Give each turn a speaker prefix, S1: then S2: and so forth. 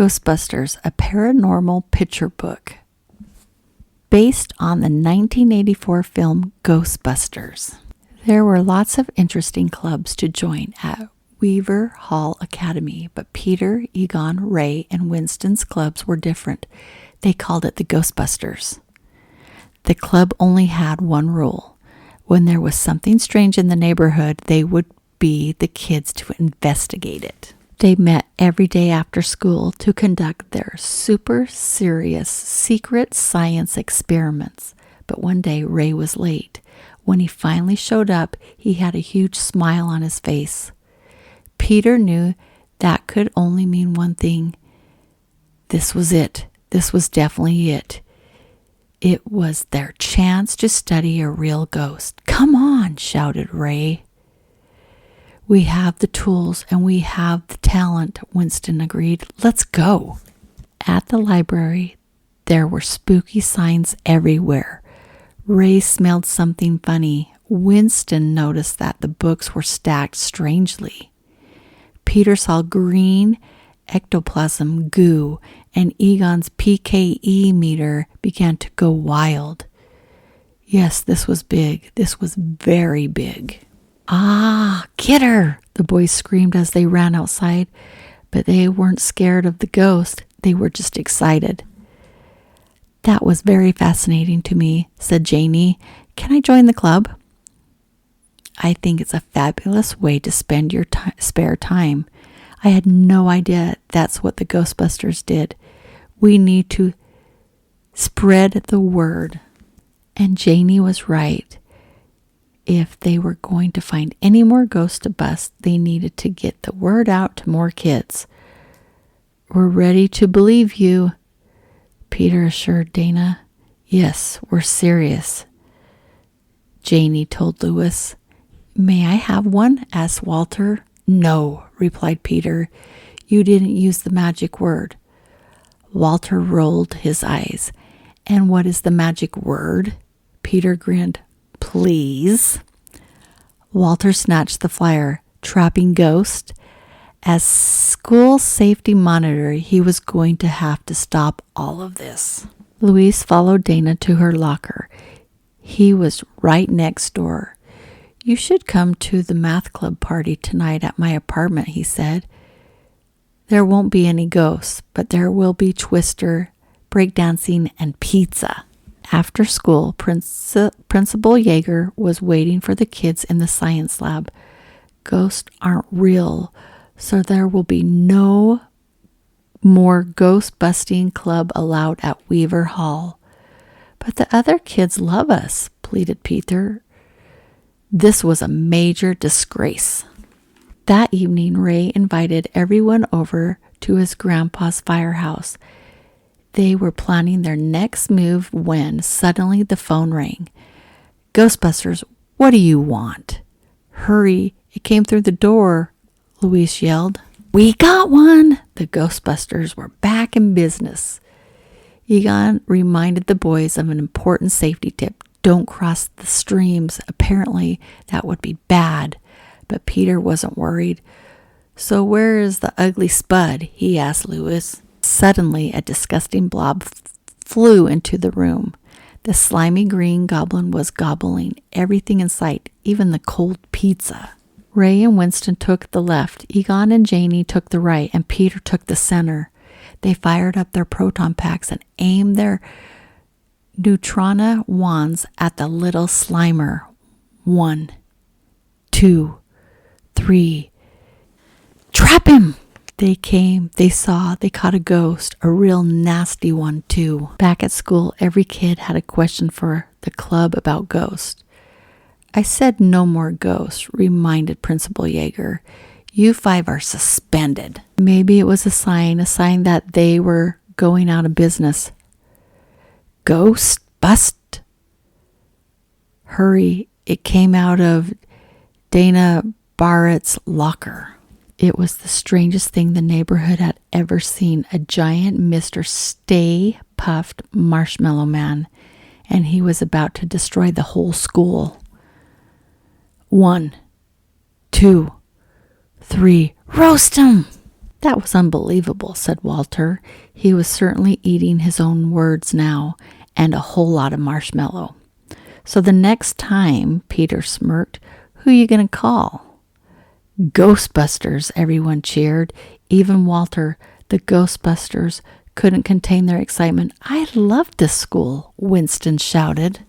S1: Ghostbusters, a paranormal picture book based on the 1984 film Ghostbusters. There were lots of interesting clubs to join at Weaver Hall Academy, but Peter, Egon, Ray, and Winston's clubs were different. They called it the Ghostbusters. The club only had one rule. When there was something strange in the neighborhood, they would be the kids to investigate it. They met every day after school to conduct their super serious secret science experiments. But one day, Ray was late. When he finally showed up, he had a huge smile on his face. Peter knew that could only mean one thing. This was it. This was definitely it. It was their chance to study a real ghost. "Come on," shouted Ray. "We have the tools and we have the talent," Winston agreed. "Let's go." At the library, there were spooky signs everywhere. Ray smelled something funny. Winston noticed that the books were stacked strangely. Peter saw green ectoplasm goo, and Egon's PKE meter began to go wild. Yes, this was big. This was very big. "Ah, get her!" the boys screamed as they ran outside, but they weren't scared of the ghost. They were just excited. "That was very fascinating to me," said Janie. "Can I join the club?" "I think it's a fabulous way to spend your spare time. I had no idea that's what the Ghostbusters did. We need to spread the word." And Janie was right. If they were going to find any more ghosts to bust, they needed to get the word out to more kids. "We're ready to believe you," Peter assured Dana. "Yes, we're serious," Janie told Louis. "May I have one?" asked Walter. "No," replied Peter. "You didn't use the magic word." Walter rolled his eyes. "And what is the magic word?" Peter grinned. "Please." Walter snatched the flyer. Trapping Ghost. As school safety monitor, he was going to have to stop all of this. Louise followed Dana to her locker. He was right next door. "You should come to the math club party tonight at my apartment," he said. "There won't be any ghosts, but there will be Twister, breakdancing, and pizza." After school, Principal Yeager was waiting for the kids in the science lab. "Ghosts aren't real, so there will be no more ghost-busting club allowed at Weaver Hall." "But the other kids love us," pleaded Peter. This was a major disgrace. That evening, Ray invited everyone over to his grandpa's firehouse. They were planning their next move when suddenly the phone rang. "Ghostbusters, what do you want?" "Hurry, it came through the door," Louise yelled. "We got one!" The Ghostbusters were back in business. Egon reminded the boys of an important safety tip. Don't cross the streams. Apparently, that would be bad. But Peter wasn't worried. "So where is the ugly Spud?" he asked Louis. Suddenly, a disgusting blob flew into the room. The slimy green goblin was gobbling everything in sight, even the cold pizza. Ray and Winston took the left, Egon and Janie took the right, and Peter took the center. They fired up their proton packs and aimed their neutrona wands at the little Slimer. 1, 2, 3. "Trap him!" They came, they saw, they caught a ghost, a real nasty one too. Back at school, every kid had a question for the club about ghosts. "I said no more ghosts," reminded Principal Yeager. "You 5 are suspended." Maybe it was a sign that they were going out of business. "Ghost bust." "Hurry," it came out of Dana Barrett's locker. It was the strangest thing the neighborhood had ever seen, a giant Mr. Stay Puffed Marshmallow Man, and he was about to destroy the whole school. 1, 2, 3, roast him! That was unbelievable, said Walter. He was certainly eating his own words now, and a whole lot of marshmallow. So the next time, Peter smirked, who you going to call? Ghostbusters, everyone cheered. Even Walter, the Ghostbusters, couldn't contain their excitement. I love this school, Winston shouted.